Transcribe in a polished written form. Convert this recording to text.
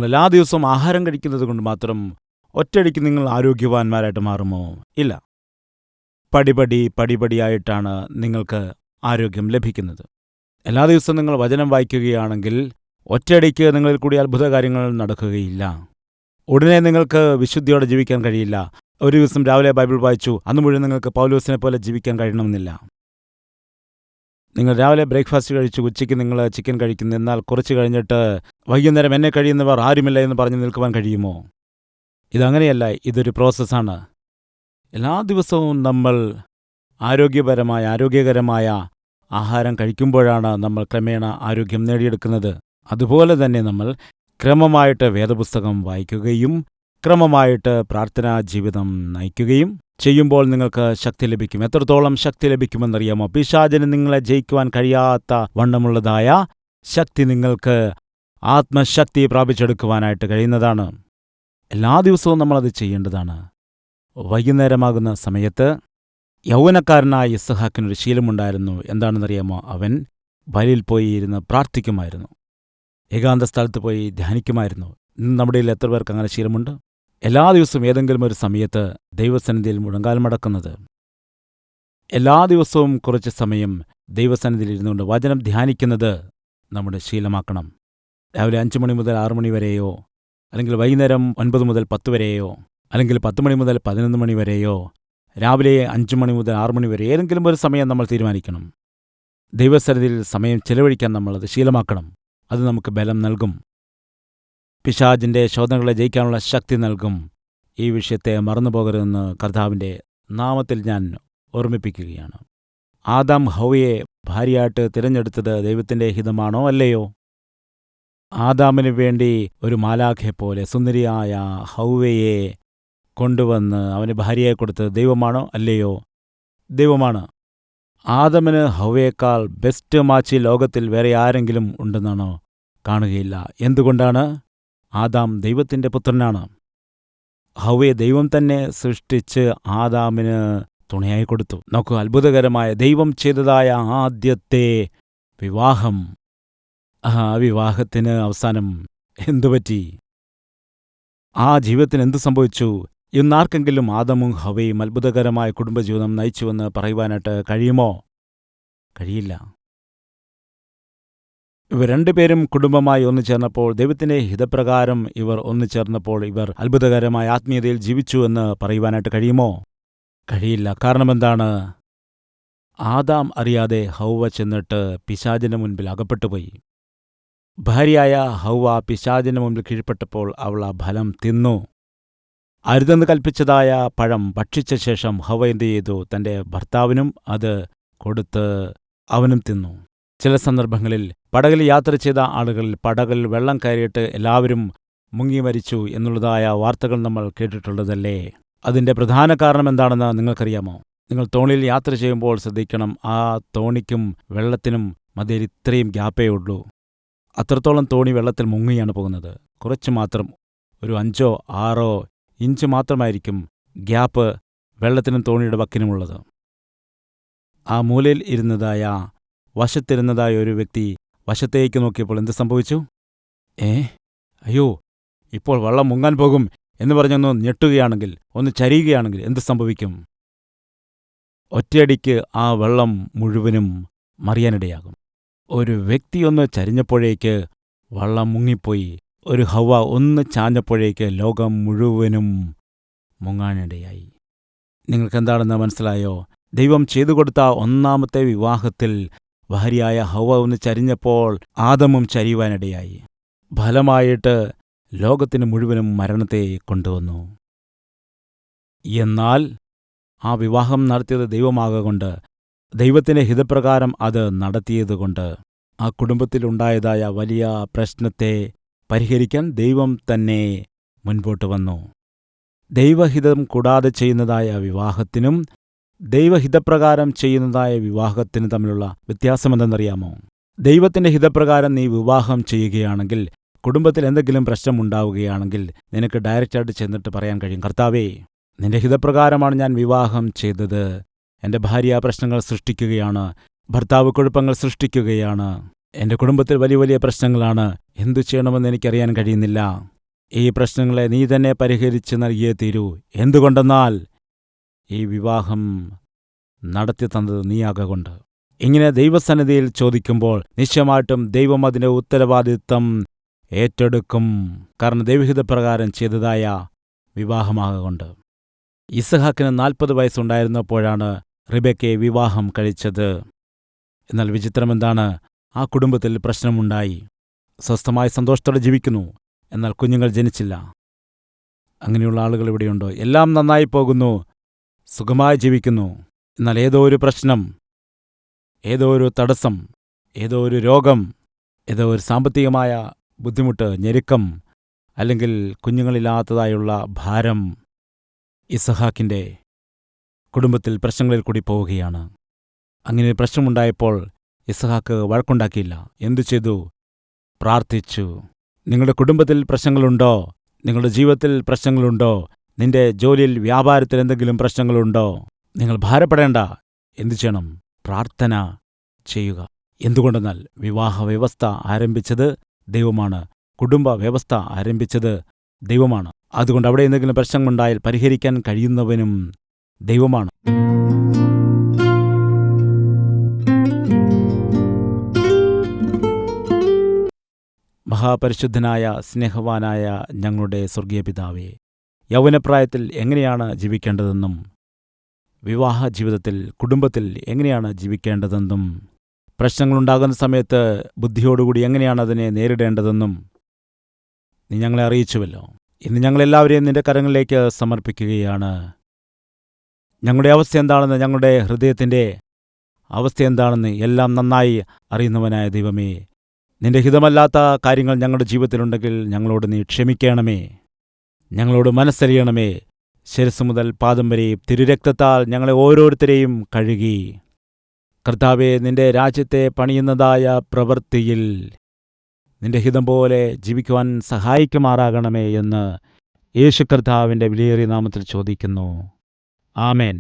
എല്ലാ ദിവസവും ആഹാരം കഴിക്കുന്നത് കൊണ്ട് മാത്രം ഒറ്റയടിക്ക് നിങ്ങൾ ആരോഗ്യവാന്മാരായിട്ട് മാറുമോ? ഇല്ല. പടിപടിയായിട്ടാണ് നിങ്ങൾക്ക് ആരോഗ്യം ലഭിക്കുന്നത്. എല്ലാ ദിവസവും നിങ്ങൾ വചനം വായിക്കുകയാണെങ്കിൽ ഒറ്റയടിക്ക് നിങ്ങളിൽ കൂടി അത്ഭുത കാര്യങ്ങൾ നടക്കുകയില്ല. ഉടനെ നിങ്ങൾക്ക് വിശുദ്ധിയോടെ ജീവിക്കാൻ കഴിയില്ല. ഒരു ദിവസം രാവിലെ ബൈബിൾ വായിച്ചു, അന്ന് മുഴുവൻ നിങ്ങൾക്ക് പൗലോസിനെ പോലെ ജീവിക്കാൻ കഴിയണമെന്നില്ല. നിങ്ങൾ രാവിലെ ബ്രേക്ക്ഫാസ്റ്റ് കഴിച്ചു, ഉച്ചയ്ക്ക് നിങ്ങൾ ചിക്കൻ കഴിക്കുന്നു, എന്നാൽ കുറച്ച് കഴിഞ്ഞിട്ട് വൈകുന്നേരം എന്നെ കഴിയുന്നവർ ആരുമില്ല എന്ന് പറഞ്ഞ് നിൽക്കുവാൻ കഴിയുമോ? ഇതങ്ങനെയല്ല, ഇതൊരു പ്രോസസ്സാണ്. എല്ലാ ദിവസവും നമ്മൾ ആരോഗ്യകരമായ ആഹാരം കഴിക്കുമ്പോഴാണ് നമ്മൾ ക്രമേണ ആരോഗ്യം നേടിയെടുക്കുന്നത്. അതുപോലെ തന്നെ നമ്മൾ ക്രമമായിട്ട് വേദപുസ്തകം വായിക്കുകയും ക്രമമായിട്ട് പ്രാർത്ഥനാ ജീവിതം നയിക്കുകയും ചെയ്യുമ്പോൾ നിങ്ങൾക്ക് ശക്തി ലഭിക്കും. എത്രത്തോളം ശക്തി ലഭിക്കുമെന്നറിയാമോ? പിശാചിന് നിങ്ങളെ ജയിക്കുവാൻ കഴിയാത്ത വണ്ണമുള്ളതായ ശക്തി നിങ്ങൾക്ക് ആത്മശക്തി പ്രാപിച്ചെടുക്കുവാനായിട്ട് കഴിയുന്നതാണ്. എല്ലാ ദിവസവും നമ്മളത് ചെയ്യേണ്ടതാണ്. വൈകുന്നേരമാകുന്ന സമയത്ത് യൗവനക്കാരനായ ഇസ്ഹാക്കിനൊരു ശീലമുണ്ടായിരുന്നു. എന്താണെന്നറിയാമോ? അവൻ വയലിൽ പോയി ഇരുന്ന് പ്രാർത്ഥിക്കുമായിരുന്നു. ഏകാന്ത സ്ഥലത്ത് പോയി ധ്യാനിക്കുമായിരുന്നു. ഇന്ന് നമ്മുടെ കയ്യിൽ എത്ര പേർക്ക് അങ്ങനെ ശീലമുണ്ട്? എല്ലാ ദിവസവും ഏതെങ്കിലും ഒരു സമയത്ത് ദൈവസന്നിധിയിൽ മുഴങ്കാൽ മടക്കുന്നത്, എല്ലാ ദിവസവും കുറച്ച് സമയം ദൈവസന്നിധിയിൽ ഇരുന്നുകൊണ്ട് വചനം ധ്യാനിക്കുന്നത് നമ്മുടെ ശീലമാക്കണം. രാവിലെ 5 മണി മുതൽ 6 മണി വരെയോ, അല്ലെങ്കിൽ വൈകുന്നേരം 9 മുതൽ 10 വരെയോ, അല്ലെങ്കിൽ 10 മണി മുതൽ 11 മണി വരെയോ, രാവിലെ 5 മണി മുതൽ 6 മണി വരെ ഏതെങ്കിലും ഒരു സമയം നമ്മൾ തീരുമാനിക്കണം. ദൈവസന്നിധിയിൽ സമയം ചെലവഴിക്കാൻ നമ്മളത് ശീലമാക്കണം. അത് നമുക്ക് ബലം നൽകും. പിശാചിൻ്റെ ശോധനകളെ ജയിക്കാനുള്ള ശക്തി നൽകും. ഈ വിഷയത്തെ മറന്നുപോകരുതെന്ന് കർത്താവിൻ്റെ നാമത്തിൽ ഞാൻ ഓർമ്മിപ്പിക്കുകയാണ്. ആദാം ഹൗവയെ ഭാര്യയായിട്ട് തിരഞ്ഞെടുത്തത് ദൈവത്തിൻ്റെ ഹിതമാണോ അല്ലയോ? ആദാമിന് വേണ്ടി ഒരു മാലാഖയെപ്പോലെ സുന്ദരിയായ ഹൗവയെ കൊണ്ടുവന്ന് അവന് ഭാര്യയെ കൊടുത്തത് ദൈവമാണോ അല്ലയോ? ദൈവമാണ്. ആദമിന് ഹൗവയേക്കാൾ ബെസ്റ്റ് മാച്ച് ലോകത്തിൽ വേറെ ആരെങ്കിലും ഉണ്ടെന്നാണോ? കാണുകയില്ല. എന്തുകൊണ്ടാണ്? ആദാം ദൈവത്തിൻ്റെ പുത്രനാണ്. ഹൗവയെ ദൈവം തന്നെ സൃഷ്ടിച്ച് ആദാമിന് തുണയായി കൊടുത്തു. നോക്കൂ, അത്ഭുതകരമായ ദൈവം ചെയ്തതായ ആദ്യത്തെ വിവാഹം. ആ വിവാഹത്തിന് അവസാനം എന്തുപറ്റി? ആ ജീവിതത്തിന് എന്തു സംഭവിച്ചു? ഇന്നാർക്കെങ്കിലും ആദമും ഹൗവയും അത്ഭുതകരമായ കുടുംബജീവിതം നയിച്ചുവെന്ന് പറയുവാനായിട്ട് കഴിയുമോ? കഴിയില്ല. ഇവർ രണ്ടുപേരും കുടുംബമായി ഒന്നുചേർന്നപ്പോൾ, ദൈവത്തിൻ്റെ ഹിതപ്രകാരം ഇവർ ഒന്നുചേർന്നപ്പോൾ ഇവർ അത്ഭുതകരമായ ആത്മീയതയിൽ ജീവിച്ചു എന്ന് പറയുവാനായിട്ട് കഴിയുമോ? കഴിയില്ല. കാരണം എന്താണ്? ആദാം അറിയാതെ ഹൗവ ചെന്നിട്ട് പിശാചിന്റെ മുൻപിൽ അകപ്പെട്ടുപോയി. ഭാര്യയായ ഹൗവ പിശാചിന്റെ മുൻപിൽ കീഴ്പ്പെട്ടപ്പോൾ അവൾ ആ ഫലം തിന്നു. അരുതെന്ന് കൽപ്പിച്ചതായ പഴം ഭക്ഷിച്ച ശേഷം ഹൗവ എന്തു ചെയ്തു? തൻ്റെ ഭർത്താവിനും അത് കൊടുത്ത് അവനും തിന്നു. ചില സന്ദർഭങ്ങളിൽ പടകിൽ യാത്ര ചെയ്ത ആളുകളിൽ പടകിൽ വെള്ളം കയറിയിട്ട് എല്ലാവരും മുങ്ങി മരിച്ചു എന്നുള്ളതായ വാർത്തകൾ നമ്മൾ കേട്ടിട്ടുള്ളതല്ലേ? അതിൻ്റെ പ്രധാന കാരണം എന്താണെന്ന് നിങ്ങൾക്കറിയാമോ? നിങ്ങൾ തോണിയിൽ യാത്ര ചെയ്യുമ്പോൾ ശ്രദ്ധിക്കണം. ആ തോണിക്കും വെള്ളത്തിനും മധ്യയിൽ ഇത്രയും ഗ്യാപ്പേ ഉള്ളൂ. അത്രത്തോളം തോണി വെള്ളത്തിൽ മുങ്ങിയാണ് പോകുന്നത്. കുറച്ച് മാത്രം, ഒരു 5 or 6 ഇഞ്ച് മാത്രമായിരിക്കും ഗ്യാപ്പ് വെള്ളത്തിനും തോണിയുടെ വക്കിനുമുള്ളത്. ആ മൂലയിൽ വശത്തിരുന്നതായ ഒരു വ്യക്തി വശത്തേക്ക് നോക്കിയപ്പോൾ എന്ത് സംഭവിച്ചു? അയ്യോ, ഇപ്പോൾ വെള്ളം മുങ്ങാൻ പോകും എന്ന് പറഞ്ഞൊന്ന് ഞെട്ടുകയാണെങ്കിൽ, ഒന്ന് ചരിയുകയാണെങ്കിൽ എന്ത് സംഭവിക്കും? ഒറ്റയടിക്ക് ആ വെള്ളം മുഴുവനും മറിയാനിടയാകും. ഒരു വ്യക്തി ഒന്ന് ചരിഞ്ഞപ്പോഴേക്ക് വള്ളം മുങ്ങിപ്പോയി. ഒരു ഹൗവ ഒന്ന് ചാഞ്ഞപ്പോഴേക്ക് ലോകം മുഴുവനും മുങ്ങാനിടയായി. നിങ്ങൾക്കെന്താണെന്ന് മനസ്സിലായോ? ദൈവം ചെയ്തു കൊടുത്ത ഒന്നാമത്തെ വിവാഹത്തിൽ ഭാര്യയായ ഹൗവ ഒന്ന് ചരിഞ്ഞപ്പോൾ ആദമും ചരിയുവാനിടയായി. ഫലമായിട്ട് ലോകത്തിന് മുഴുവനും മരണത്തെ കൊണ്ടുവന്നു. എന്നാൽ ആ വിവാഹം നടത്തിയത് ദൈവമാകൊണ്ട്, ദൈവത്തിൻ്റെ ഹിതപ്രകാരം അത് നടത്തിയതുകൊണ്ട് ആ കുടുംബത്തിലുണ്ടായതായ വലിയ പ്രശ്നത്തെ പരിഹരിക്കാൻ ദൈവം തന്നെ മുൻപോട്ട് വന്നു. ദൈവഹിതം കൂടാതെ ചെയ്യുന്നതായ വിവാഹത്തിനും ദൈവഹിതപ്രകാരം ചെയ്യുന്നതായ വിവാഹത്തിന് തമ്മിലുള്ള വ്യത്യാസമെന്തെന്നറിയാമോ? ദൈവത്തിൻ്റെ ഹിതപ്രകാരം നീ വിവാഹം ചെയ്യുകയാണെങ്കിൽ, കുടുംബത്തിൽ എന്തെങ്കിലും പ്രശ്നമുണ്ടാവുകയാണെങ്കിൽ നിനക്ക് ഡയറക്റ്റായിട്ട് ചെന്നിട്ട് പറയാൻ കഴിയും, കർത്താവേ, നിന്റെ ഹിതപ്രകാരമാണ് ഞാൻ വിവാഹം ചെയ്തത്. എൻ്റെ ഭാര്യ പ്രശ്നങ്ങൾ സൃഷ്ടിക്കുകയാണ്, ഭർത്താവ് കുഴപ്പങ്ങൾ സൃഷ്ടിക്കുകയാണ്, എൻ്റെ കുടുംബത്തിൽ വലിയ വലിയ പ്രശ്നങ്ങളാണ്, എന്തു ചെയ്യണമെന്ന് എനിക്കറിയാൻ കഴിയുന്നില്ല. ഈ പ്രശ്നങ്ങളെ നീ തന്നെ പരിഹരിച്ച് നൽകിയേ തീരൂ. എന്തുകൊണ്ടെന്നാൽ ഈ വിവാഹം നടത്തി തന്നത് നീയാകൊണ്ട്. ഇങ്ങനെ ദൈവസന്നിധിയിൽ ചോദിക്കുമ്പോൾ നിശ്ചയമായിട്ടും ദൈവം അതിൻ്റെ ഉത്തരവാദിത്വം ഏറ്റെടുക്കും. കാരണം ദൈവഹിതപ്രകാരം ചെയ്തതായ വിവാഹമാകൊണ്ട്. ഇസഹാക്കിന് 40 വയസ്സുണ്ടായിരുന്നപ്പോഴാണ് റിബെക്കയെ വിവാഹം കഴിച്ചത്. എന്നാൽ വിചിത്രമെന്താണ്? ആ കുടുംബത്തിൽ പ്രശ്നമുണ്ടായി. സ്വസ്ഥമായി സന്തോഷത്തോടെ ജീവിക്കുന്നു, എന്നാൽ കുഞ്ഞുങ്ങൾ ജനിച്ചില്ല. അങ്ങനെയുള്ള ആളുകൾ ഇവിടെയുണ്ടോ? എല്ലാം നന്നായി പോകുന്നു, സുഖമായി ജീവിക്കുന്നു, എന്നാൽ ഏതോ ഒരു പ്രശ്നം, ഏതോ ഒരു തടസ്സം, ഏതോ ഒരു രോഗം, ഏതോ ഒരു സാമ്പത്തികമായ ബുദ്ധിമുട്ട്, ഞെരുക്കം, അല്ലെങ്കിൽ കുഞ്ഞുങ്ങളില്ലാത്തതായുള്ള ഭാരം ഇസഹാക്കിൻ്റെ കുടുംബത്തിൽ പ്രശ്നങ്ങളിൽ കൂടി പോവുകയാണ്. അങ്ങനെ പ്രശ്നമുണ്ടായപ്പോൾ ഇസഹാക്ക് വഴക്കുണ്ടാക്കിയില്ല. എന്തു ചെയ്തു? പ്രാർത്ഥിച്ചു. നിങ്ങളുടെ കുടുംബത്തിൽ പ്രശ്നങ്ങളുണ്ടോ? നിങ്ങളുടെ ജീവിതത്തിൽ പ്രശ്നങ്ങളുണ്ടോ? നിന്റെ ജോലിയിൽ, വ്യാപാരത്തിൽ എന്തെങ്കിലും പ്രശ്നങ്ങളുണ്ടോ? നിങ്ങൾ ഭാരപ്പെടേണ്ട. എന്തു ചെയ്യണം? പ്രാർത്ഥന ചെയ്യുക. എന്തുകൊണ്ടെന്നാൽ വിവാഹ വ്യവസ്ഥ ആരംഭിച്ചത് ദൈവമാണ്. കുടുംബ വ്യവസ്ഥ ആരംഭിച്ചത് ദൈവമാണ്. അതുകൊണ്ട് അവിടെ എന്തെങ്കിലും പ്രശ്നങ്ങളുണ്ടായാൽ പരിഹരിക്കാൻ കഴിയുന്നവനും ദൈവമാണ്. മഹാപരിശുദ്ധനായ സ്നേഹവാനായ ഞങ്ങളുടെ സ്വർഗീയ പിതാവേ, യൗവനപ്രായത്തിൽ എങ്ങനെയാണ് ജീവിക്കേണ്ടതെന്നും വിവാഹ ജീവിതത്തിൽ, കുടുംബത്തിൽ എങ്ങനെയാണ് ജീവിക്കേണ്ടതെന്നും പ്രശ്നങ്ങളുണ്ടാകുന്ന സമയത്ത് ബുദ്ധിയോടുകൂടി എങ്ങനെയാണ് അതിനെ നേരിടേണ്ടതെന്നും നീ ഞങ്ങളെ അറിയിച്ചുവല്ലോ. ഇന്ന് ഞങ്ങളെല്ലാവരെയും നിന്റെ കരങ്ങളിലേക്ക് സമർപ്പിക്കുകയാണ്. ഞങ്ങളുടെ അവസ്ഥ എന്താണെന്ന്, ഞങ്ങളുടെ ഹൃദയത്തിൻ്റെ അവസ്ഥ എന്താണെന്ന് എല്ലാം നന്നായി അറിയുന്നവനായ ദൈവമേ, നിന്റെ ഹിതമല്ലാത്ത കാര്യങ്ങൾ ഞങ്ങളുടെ ജീവിതത്തിലുണ്ടെങ്കിൽ ഞങ്ങളോട് നീ ക്ഷമിക്കണമേ, ഞങ്ങളോട് മനസ്സറിയണമേ. ശിരസ്സ് മുതൽ പാദം വരെയും തിരുരക്തത്താൽ ഞങ്ങളെ ഓരോരുത്തരെയും കഴുകി കർത്താവേ, നിന്റെ രാജ്യത്തെ പണിയുന്നതായ പ്രവൃത്തിയിൽ നിന്റെ ഹിതം പോലെ ജീവിക്കുവാൻ സഹായിക്കുമാറാകണമേ എന്ന് യേശു കർത്താവിൻ്റെ വിലയേറിയ നാമത്തിൽ ചോദിക്കുന്നു. ആമേൻ.